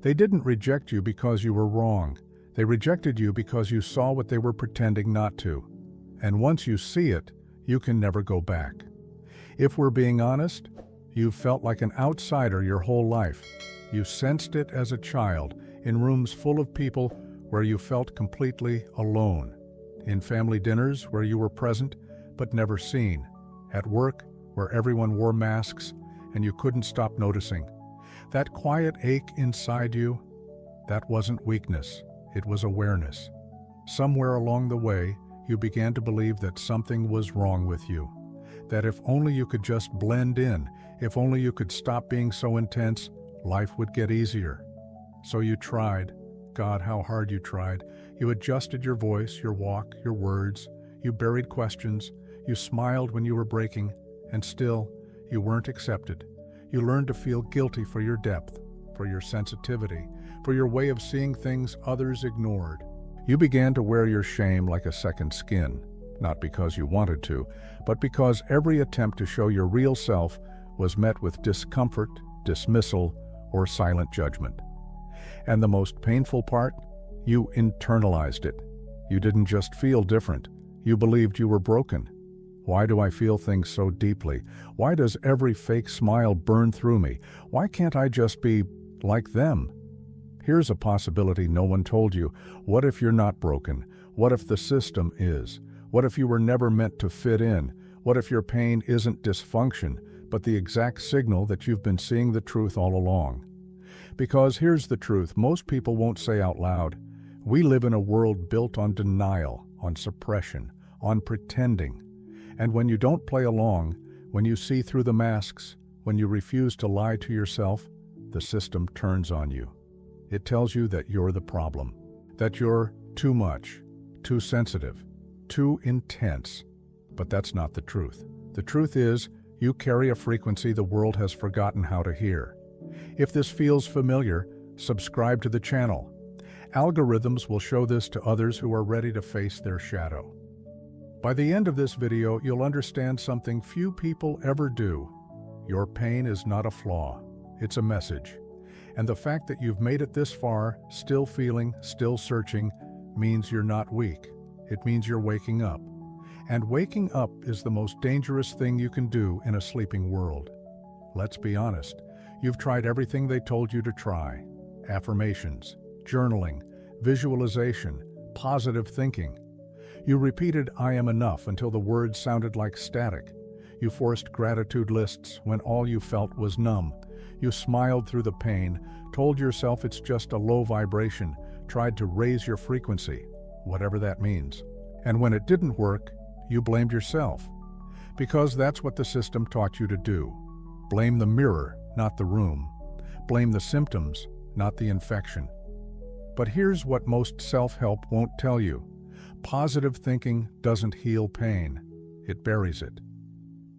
They didn't reject you because you were wrong. They rejected you because you saw what they were pretending not to. And once you see it, you can never go back. If we're being honest, you've felt like an outsider your whole life. You sensed it as a child, in rooms full of people where you felt completely alone. In family dinners where you were present but never seen. At work where everyone wore masks and you couldn't stop noticing. That quiet ache inside you, that wasn't weakness, it was awareness. Somewhere along the way, you began to believe that something was wrong with you. That if only you could just blend in, if only you could stop being so intense, life would get easier. So you tried. God, how hard you tried. You adjusted your voice, your walk, your words. You buried questions. You smiled when you were breaking, and still, you weren't accepted. You learned to feel guilty for your depth, for your sensitivity, for your way of seeing things others ignored. You began to wear your shame like a second skin, not because you wanted to, but because every attempt to show your real self was met with discomfort, dismissal, or silent judgment. And the most painful part? You internalized it. You didn't just feel different. You believed you were broken. Why do I feel things so deeply? Why does every fake smile burn through me? Why can't I just be like them? Here's a possibility no one told you. What if you're not broken? What if the system is? What if you were never meant to fit in? What if your pain isn't dysfunction, but the exact signal that you've been seeing the truth all along? Because here's the truth most people won't say out loud. We live in a world built on denial, on suppression, on pretending. And when you don't play along, when you see through the masks, when you refuse to lie to yourself, the system turns on you. It tells you that you're the problem, that you're too much, too sensitive, too intense. But that's not the truth. The truth is, you carry a frequency the world has forgotten how to hear. If this feels familiar, subscribe to the channel. Algorithms will show this to others who are ready to face their shadow. By the end of this video, you'll understand something few people ever do. Your pain is not a flaw, it's a message. And the fact that you've made it this far, still feeling, still searching, means you're not weak. It means you're waking up. And waking up is the most dangerous thing you can do in a sleeping world. Let's be honest, you've tried everything they told you to try. Affirmations, journaling, visualization, positive thinking. You repeated "I am enough" until the words sounded like static. You forced gratitude lists when all you felt was numb. You smiled through the pain, told yourself it's just a low vibration, tried to raise your frequency, whatever that means. And when it didn't work, you blamed yourself. Because that's what the system taught you to do. Blame the mirror, not the room. Blame the symptoms, not the infection. But here's what most self-help won't tell you. Positive thinking doesn't heal pain. It buries it.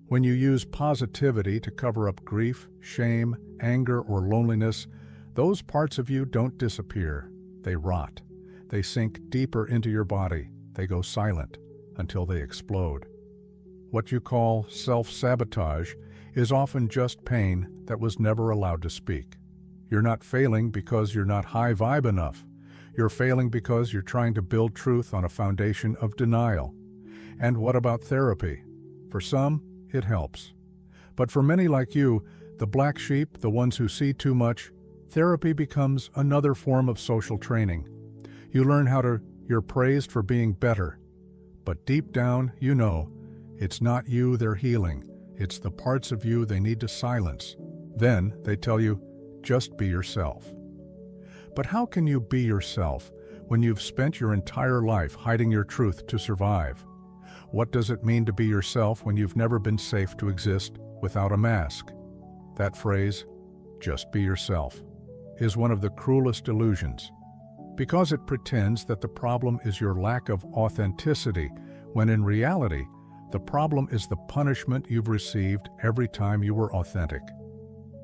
When you use positivity to cover up grief, shame, anger, or loneliness, those parts of you don't disappear. They rot. They sink deeper into your body. They go silent until they explode. What you call self-sabotage is often just pain that was never allowed to speak. You're not failing because you're not high vibe enough. You're failing because you're trying to build truth on a foundation of denial. And what about therapy? For some, it helps. But for many like you, the black sheep, the ones who see too much, therapy becomes another form of social training. You learn you're praised for being better. But deep down, you know, it's not you they're healing. It's the parts of you they need to silence. Then they tell you, just be yourself. But how can you be yourself when you've spent your entire life hiding your truth to survive? What does it mean to be yourself when you've never been safe to exist without a mask? That phrase, just be yourself, is one of the cruelest illusions, because it pretends that the problem is your lack of authenticity, when in reality, the problem is the punishment you've received every time you were authentic.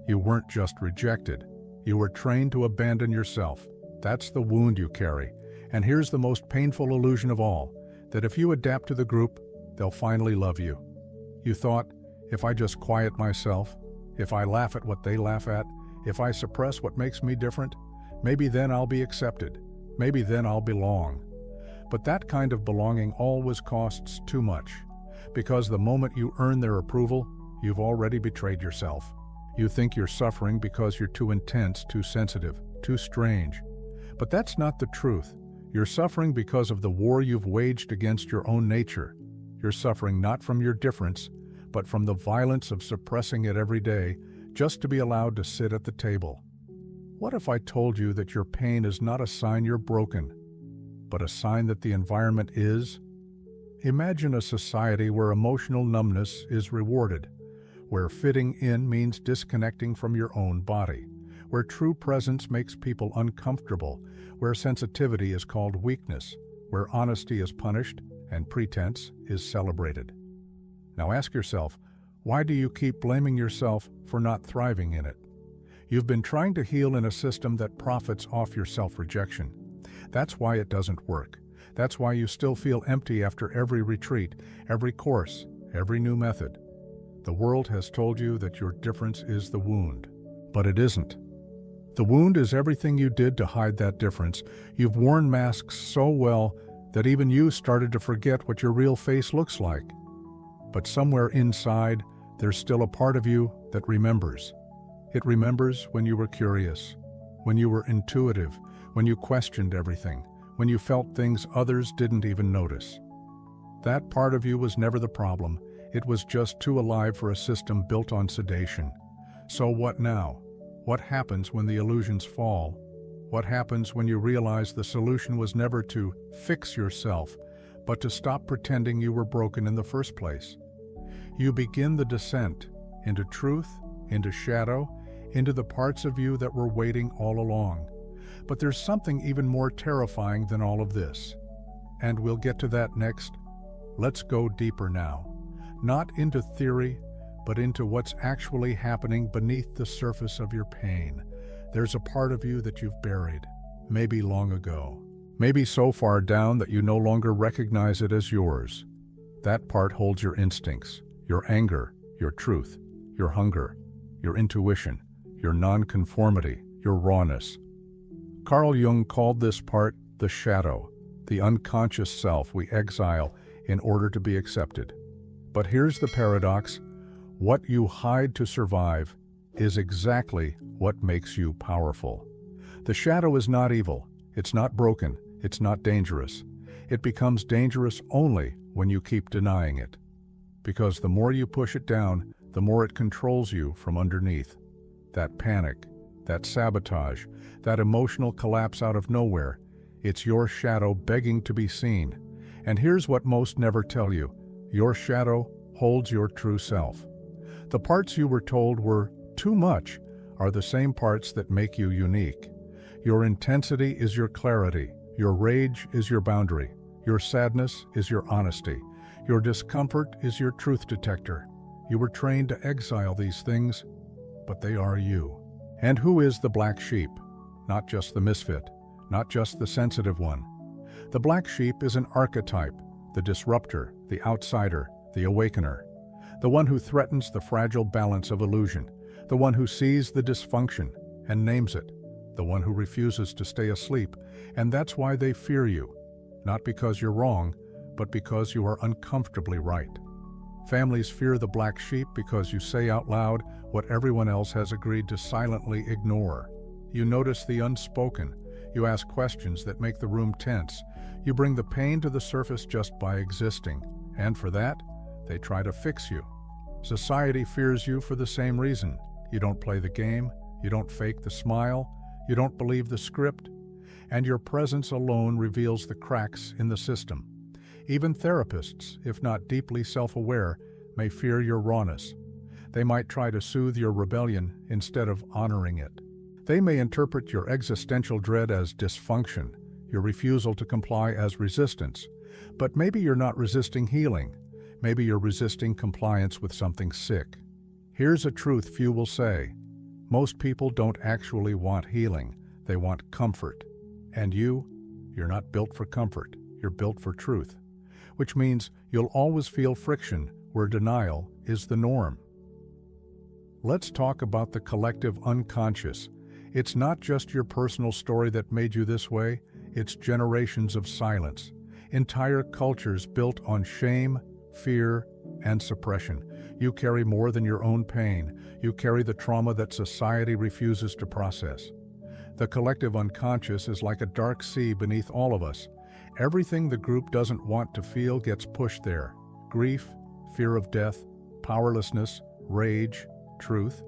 You weren't just rejected. You were trained to abandon yourself. That's the wound you carry. And here's the most painful illusion of all, that if you adapt to the group, they'll finally love you. You thought, if I just quiet myself, if I laugh at what they laugh at, if I suppress what makes me different, Maybe then I'll be accepted. Maybe then I'll belong. But that kind of belonging always costs too much, because the moment you earn their approval, you've already betrayed yourself. You think you're suffering because you're too intense, too sensitive, too strange. But that's not the truth. You're suffering because of the war you've waged against your own nature. You're suffering not from your difference, but from the violence of suppressing it every day just to be allowed to sit at the table. What if I told you that your pain is not a sign you're broken, but a sign that the environment is? Imagine a society where emotional numbness is rewarded, where fitting in means disconnecting from your own body, where true presence makes people uncomfortable, where sensitivity is called weakness, where honesty is punished and pretense is celebrated. Now ask yourself, why do you keep blaming yourself for not thriving in it? You've been trying to heal in a system that profits off your self-rejection. That's why it doesn't work. That's why you still feel empty after every retreat, every course, every new method. The world has told you that your difference is the wound, but it isn't. The wound is everything you did to hide that difference. You've worn masks so well that even you started to forget what your real face looks like. But somewhere inside, there's still a part of you that remembers. It remembers when you were curious, when you were intuitive, when you questioned everything, when you felt things others didn't even notice. That part of you was never the problem. It was just too alive for a system built on sedation. So what now? What happens when the illusions fall? What happens when you realize the solution was never to fix yourself, but to stop pretending you were broken in the first place? You begin the descent into truth, into shadow, into the parts of you that were waiting all along. But there's something even more terrifying than all of this. And we'll get to that next. Let's go deeper now. Not into theory, but into what's actually happening beneath the surface of your pain. There's a part of you that you've buried, maybe long ago. Maybe so far down that you no longer recognize it as yours. That part holds your instincts, your anger, your truth, your hunger, your intuition, your nonconformity, your rawness. Carl Jung called this part the shadow, the unconscious self we exile in order to be accepted. But here's the paradox. What you hide to survive is exactly what makes you powerful. The shadow is not evil, it's not broken, it's not dangerous. It becomes dangerous only when you keep denying it. Because the more you push it down, the more it controls you from underneath. That panic, that sabotage, that emotional collapse out of nowhere, it's your shadow begging to be seen. And here's what most never tell you. Your shadow holds your true self. The parts you were told were too much are the same parts that make you unique. Your intensity is your clarity. Your rage is your boundary. Your sadness is your honesty. Your discomfort is your truth detector. You were trained to exile these things, but they are you. And who is the black sheep? Not just the misfit, not just the sensitive one. The black sheep is an archetype, the disruptor, the outsider, the awakener. The one who threatens the fragile balance of illusion. The one who sees the dysfunction and names it. The one who refuses to stay asleep. And that's why they fear you. Not because you're wrong, but because you are uncomfortably right. Families fear the black sheep because you say out loud what everyone else has agreed to silently ignore. You notice the unspoken. You ask questions that make the room tense. You bring the pain to the surface just by existing. And for that, they try to fix you. Society fears you for the same reason. You don't play the game. You don't fake the smile. You don't believe the script. And your presence alone reveals the cracks in the system. Even therapists, if not deeply self-aware, may fear your rawness. They might try to soothe your rebellion instead of honoring it. They may interpret your existential dread as dysfunction, your refusal to comply as resistance. But maybe you're not resisting healing. Maybe you're resisting compliance with something sick. Here's a truth few will say. Most people don't actually want healing. They want comfort. And you're not built for comfort. You're built for truth. Which means you'll always feel friction where denial is the norm. Let's talk about the collective unconscious. It's not just your personal story that made you this way, it's generations of silence. Entire cultures built on shame, fear, and suppression. You carry more than your own pain. You carry the trauma that society refuses to process. The collective unconscious is like a dark sea beneath all of us. Everything the group doesn't want to feel gets pushed there. Grief, fear of death, powerlessness, rage, truth.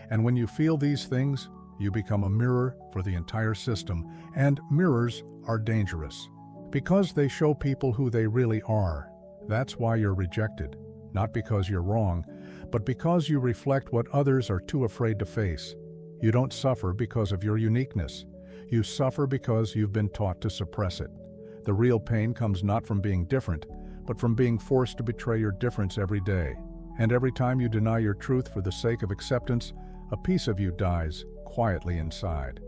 And when you feel these things, you become a mirror for the entire system. And mirrors are dangerous because they show people who they really are. That's why you're rejected. Not because you're wrong, but because you reflect what others are too afraid to face. You don't suffer because of your uniqueness. You suffer because you've been taught to suppress it. The real pain comes not from being different, but from being forced to betray your difference every day. And every time you deny your truth for the sake of acceptance, a piece of you dies quietly inside.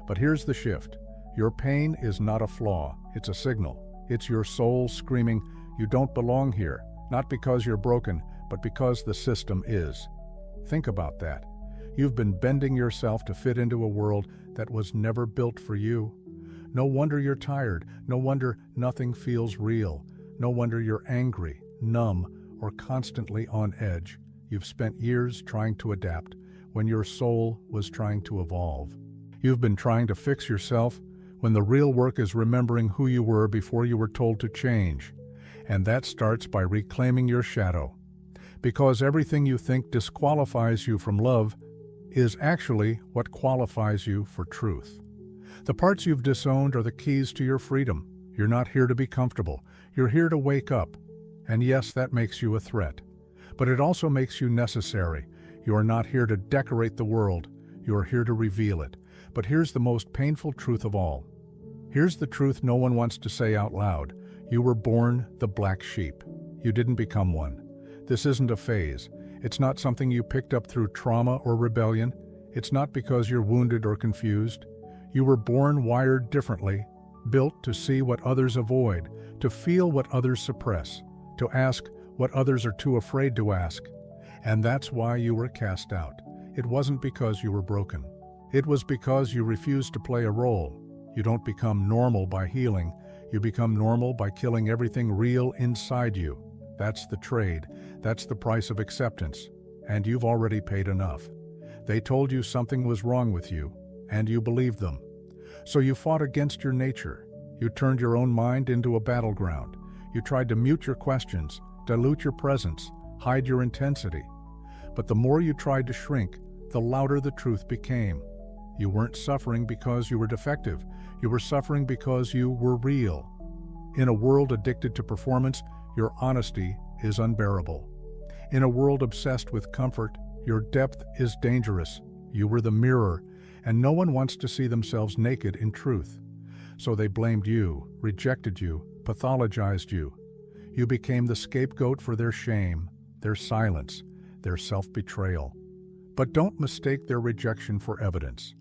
But here's the shift. Your pain is not a flaw, it's a signal. It's your soul screaming, "You don't belong here," not because you're broken, but because the system is. Think about that. You've been bending yourself to fit into a world that was never built for you. No wonder you're tired. No wonder nothing feels real. No wonder you're angry, numb, or constantly on edge. You've spent years trying to adapt when your soul was trying to evolve. You've been trying to fix yourself when the real work is remembering who you were before you were told to change. And that starts by reclaiming your shadow. Because everything you think disqualifies you from love is actually what qualifies you for truth. The parts you've disowned are the keys to your freedom. You're not here to be comfortable. You're here to wake up. And yes, that makes you a threat. But it also makes you necessary. You are not here to decorate the world. You are here to reveal it. But here's the most painful truth of all. Here's the truth no one wants to say out loud. You were born the black sheep. You didn't become one. This isn't a phase. It's not something you picked up through trauma or rebellion. It's not because you're wounded or confused. You were born wired differently, built to see what others avoid, to feel what others suppress, to ask what others are too afraid to ask. And that's why you were cast out. It wasn't because you were broken. It was because you refused to play a role. You don't become normal by healing. You become normal by killing everything real inside you. That's the trade. That's the price of acceptance. And you've already paid enough. They told you something was wrong with you, and you believed them. So you fought against your nature. You turned your own mind into a battleground. You tried to mute your questions, dilute your presence, hide your intensity. But the more you tried to shrink, the louder the truth became. You weren't suffering because you were defective. You were suffering because you were real. In a world addicted to performance, your honesty is unbearable. In a world obsessed with comfort, your depth is dangerous. You were the mirror, and no one wants to see themselves naked in truth. So they blamed you, rejected you, pathologized you. You became the scapegoat for their shame, their silence, their self-betrayal. But don't mistake their rejection for evidence.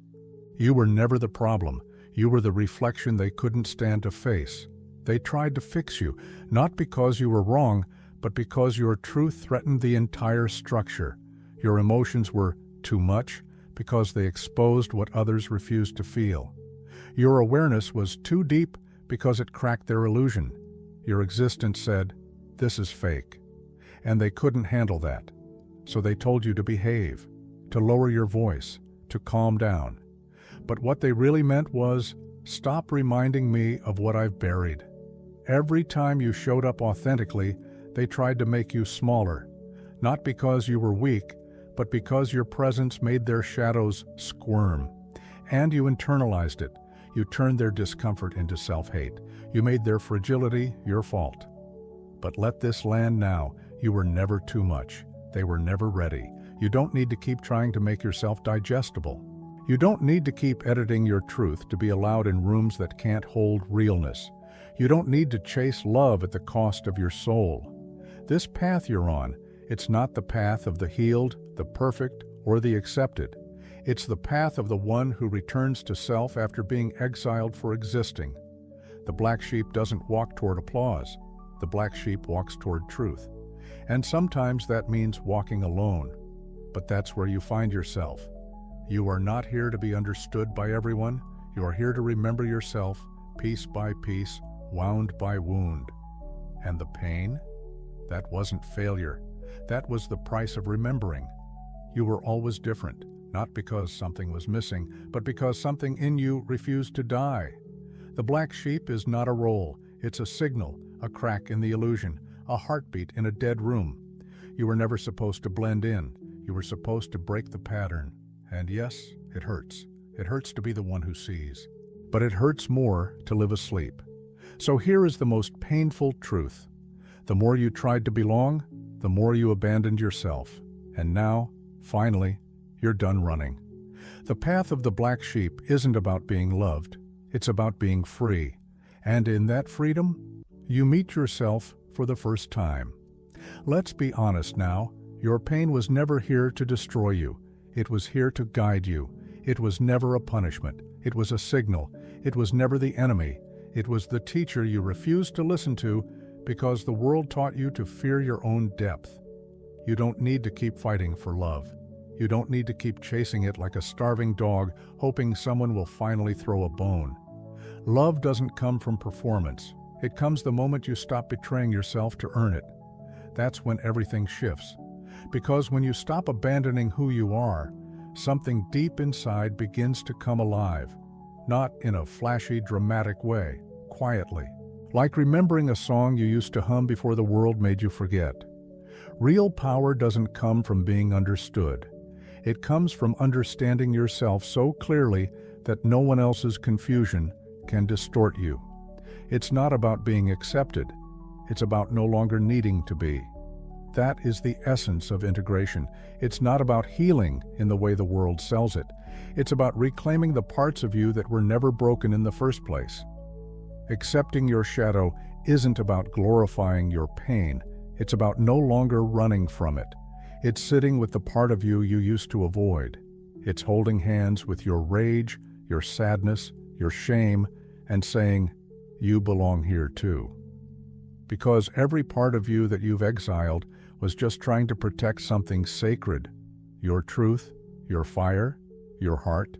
You were never the problem. You were the reflection they couldn't stand to face. They tried to fix you, not because you were wrong, but because your truth threatened the entire structure. Your emotions were too much because they exposed what others refused to feel. Your awareness was too deep because it cracked their illusion. Your existence said, "This is fake." And they couldn't handle that. So they told you to behave, to lower your voice, to calm down. But what they really meant was, stop reminding me of what I've buried. Every time you showed up authentically, they tried to make you smaller. Not because you were weak, but because your presence made their shadows squirm. And you internalized it. You turned their discomfort into self-hate. You made their fragility your fault. But let this land now. You were never too much. They were never ready. You don't need to keep trying to make yourself digestible. You don't need to keep editing your truth to be allowed in rooms that can't hold realness. You don't need to chase love at the cost of your soul. This path you're on, it's not the path of the healed, the perfect, or the accepted. It's the path of the one who returns to self after being exiled for existing. The black sheep doesn't walk toward applause. The black sheep walks toward truth. And sometimes that means walking alone. But that's where you find yourself. You are not here to be understood by everyone. You are here to remember yourself, piece by piece, wound by wound. And the pain? That wasn't failure. That was the price of remembering. You were always different, not because something was missing, but because something in you refused to die. The black sheep is not a role. It's a signal, a crack in the illusion, a heartbeat in a dead room. You were never supposed to blend in. You were supposed to break the pattern. And yes, it hurts. It hurts to be the one who sees. But it hurts more to live asleep. So here is the most painful truth. The more you tried to belong, the more you abandoned yourself. And now, finally, you're done running. The path of the black sheep isn't about being loved. It's about being free. And in that freedom, you meet yourself for the first time. Let's be honest now. Your pain was never here to destroy you. It was here to guide you. It was never a punishment. It was a signal. It was never the enemy. It was the teacher you refused to listen to because the world taught you to fear your own depth. You don't need to keep fighting for love. You don't need to keep chasing it like a starving dog, hoping someone will finally throw a bone. Love doesn't come from performance. It comes the moment you stop betraying yourself to earn it. That's when everything shifts. Because when you stop abandoning who you are, something deep inside begins to come alive. Not in a flashy, dramatic way, quietly. Like remembering a song you used to hum before the world made you forget. Real power doesn't come from being understood. It comes from understanding yourself so clearly that no one else's confusion can distort you. It's not about being accepted. It's about no longer needing to be. That is the essence of integration. It's not about healing in the way the world sells it. It's about reclaiming the parts of you that were never broken in the first place. Accepting your shadow isn't about glorifying your pain. It's about no longer running from it. It's sitting with the part of you you used to avoid. It's holding hands with your rage, your sadness, your shame, and saying, "You belong here too." Because every part of you that you've exiled was just trying to protect something sacred, your truth, your fire, your heart.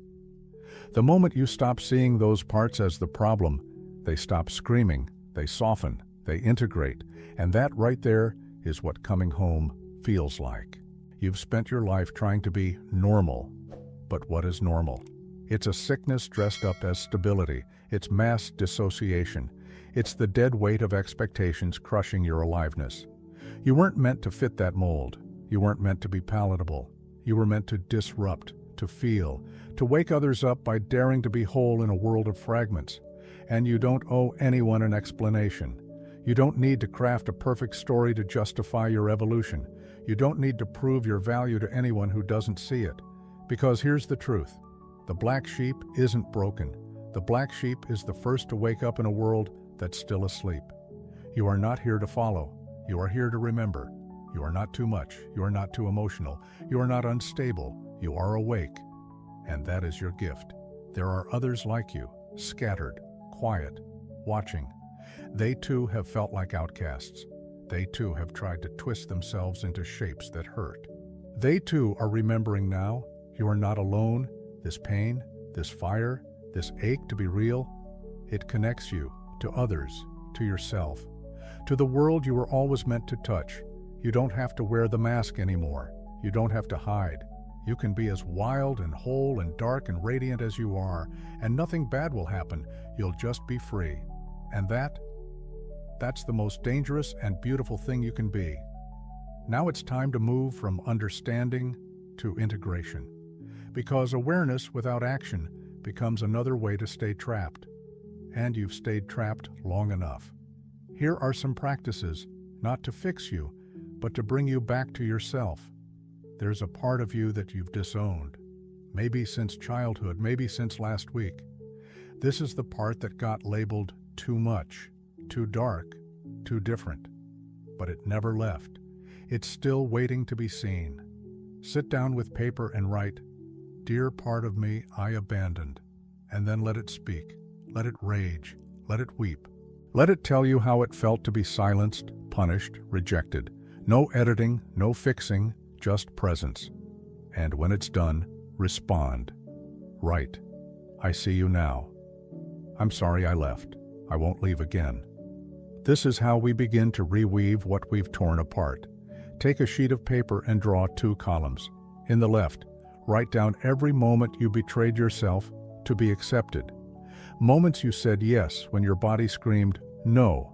The moment you stop seeing those parts as the problem, they stop screaming, they soften, they integrate, and that right there is what coming home feels like. You've spent your life trying to be normal, but what is normal? It's a sickness dressed up as stability. It's mass dissociation. It's the dead weight of expectations crushing your aliveness. You weren't meant to fit that mold. You weren't meant to be palatable. You were meant to disrupt, to feel, to wake others up by daring to be whole in a world of fragments. And you don't owe anyone an explanation. You don't need to craft a perfect story to justify your evolution. You don't need to prove your value to anyone who doesn't see it. Because here's the truth. The black sheep isn't broken. The black sheep is the first to wake up in a world that's still asleep. You are not here to follow. You are here to remember. You are not too much. You are not too emotional. You are not unstable. You are awake. And that is your gift. There are others like you, scattered, quiet, watching. They too have felt like outcasts. They too have tried to twist themselves into shapes that hurt. They too are remembering now. You are not alone. This pain, this fire, this ache to be real, it connects you to others, to yourself, to the world you were always meant to touch. You don't have to wear the mask anymore. You don't have to hide. You can be as wild and whole and dark and radiant as you are, and nothing bad will happen. You'll just be free. And that's the most dangerous and beautiful thing you can be. Now it's time to move from understanding to integration. Because awareness without action becomes another way to stay trapped. And you've stayed trapped long enough. Here are some practices, not to fix you, but to bring you back to yourself. There's a part of you that you've disowned. Maybe since childhood, maybe since last week. This is the part that got labeled too much, too dark, too different. But it never left. It's still waiting to be seen. Sit down with paper and write, "Dear part of me I abandoned," and then let it speak. Let it rage. Let it weep. Let it tell you how it felt to be silenced, punished, rejected. No editing, no fixing, just presence. And when it's done, Respond. Right. I see you now. I'm sorry I left. I won't leave again. This is how we begin to reweave what we've torn apart. Take a sheet of paper and draw 2 columns. In the left, write down every moment you betrayed yourself to be accepted. Moments you said yes when your body screamed no.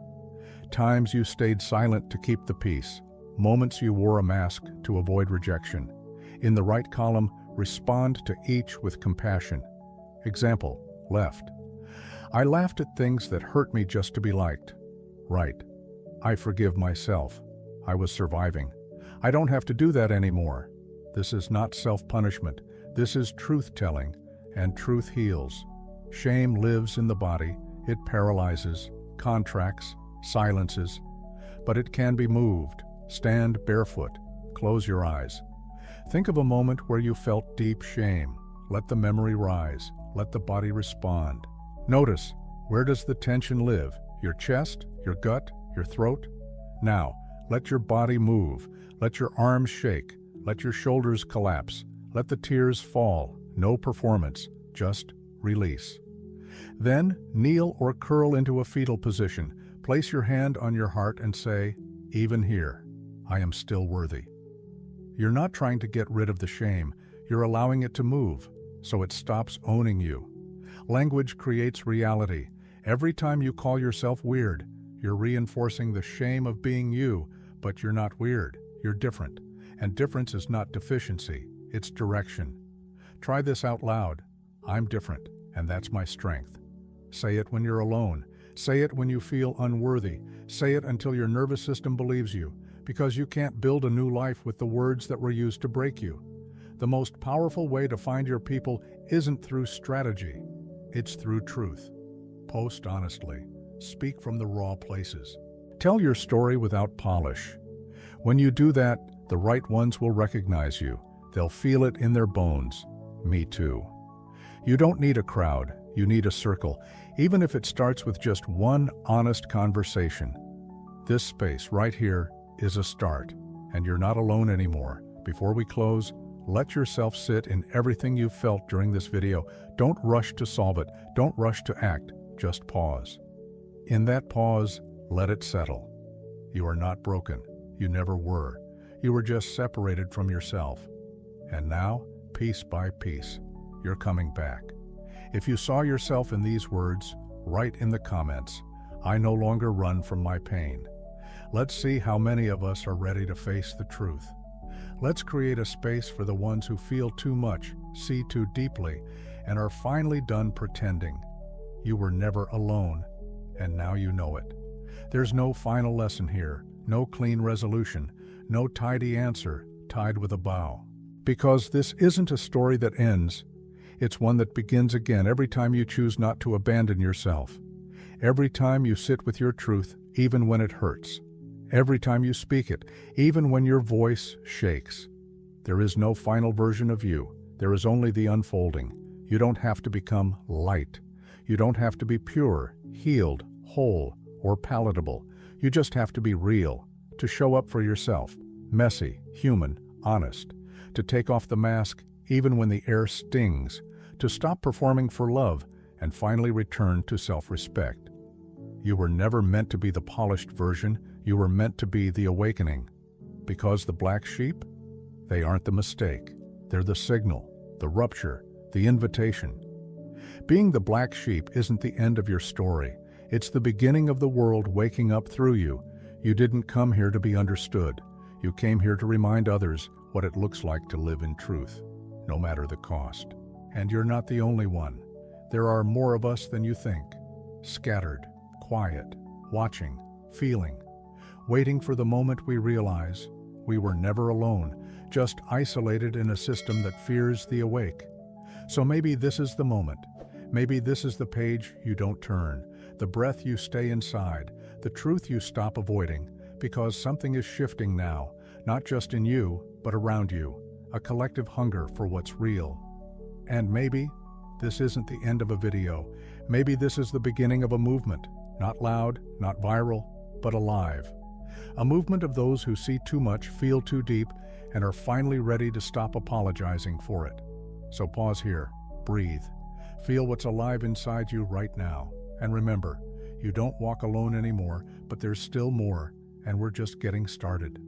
Times you stayed silent to keep the peace. Moments you wore a mask to avoid rejection. In the right column, respond to each with compassion. Example, left. I laughed at things that hurt me just to be liked. Right. I forgive myself. I was surviving. I don't have to do that anymore. This is not self-punishment. This is truth-telling, and truth heals. Shame lives in the body. It paralyzes, contracts, silences, but it can be moved. Stand barefoot. Close your eyes. Think of a moment where you felt deep shame. Let the memory rise. Let the body respond. Notice, where does the tension live? Your chest, your gut, your throat? Now, let your body move. Let your arms shake. Let your shoulders collapse. Let the tears fall. No performance, just release. Then, kneel or curl into a fetal position. Place your hand on your heart and say, even here, I am still worthy. You're not trying to get rid of the shame. You're allowing it to move, so it stops owning you. Language creates reality. Every time you call yourself weird, you're reinforcing the shame of being you, but you're not weird. You're different. And difference is not deficiency, it's direction. Try this out loud. I'm different, and that's my strength. Say it when you're alone. Say it when you feel unworthy. Say it until your nervous system believes you, because you can't build a new life with the words that were used to break you. The most powerful way to find your people isn't through strategy, it's through truth. Post honestly. Speak from the raw places. Tell your story without polish. When you do that, the right ones will recognize you. They'll feel it in their bones. Me too. You don't need a crowd. You need a circle, even if it starts with just one honest conversation. This space right here is a start, and you're not alone anymore. Before we close, let yourself sit in everything you've felt during this video. Don't rush to solve it. Don't rush to act. Just pause. In that pause, let it settle. You are not broken. You never were. You were just separated from yourself. And now, piece by piece, you're coming back. If you saw yourself in these words, write in the comments, I no longer run from my pain. Let's see how many of us are ready to face the truth. Let's create a space for the ones who feel too much, see too deeply, and are finally done pretending. You were never alone, and now you know it. There's no final lesson here, no clean resolution, no tidy answer tied with a bow. Because this isn't a story that ends, it's one that begins again every time you choose not to abandon yourself. Every time you sit with your truth, even when it hurts. Every time you speak it, even when your voice shakes. There is no final version of you. There is only the unfolding. You don't have to become light. You don't have to be pure, healed, whole, or palatable. You just have to be real, to show up for yourself, messy, human, honest, to take off the mask even when the air stings, to stop performing for love and finally return to self-respect. You were never meant to be the polished version. You were meant to be the awakening. Because the black sheep? They aren't the mistake. They're the signal, the rupture, the invitation. Being the black sheep isn't the end of your story. It's the beginning of the world waking up through you. You didn't come here to be understood. You came here to remind others what it looks like to live in truth, no matter the cost. And you're not the only one. There are more of us than you think. Scattered, quiet, watching, feeling, waiting for the moment we realize we were never alone, just isolated in a system that fears the awake. So maybe this is the moment. Maybe this is the page you don't turn, the breath you stay inside, the truth you stop avoiding, because something is shifting now, not just in you, but around you, a collective hunger for what's real. And maybe this isn't the end of a video. Maybe this is the beginning of a movement, not loud, not viral, but alive. A movement of those who see too much, feel too deep, and are finally ready to stop apologizing for it. So pause here, breathe, feel what's alive inside you right now. And remember, you don't walk alone anymore, but there's still more, and we're just getting started.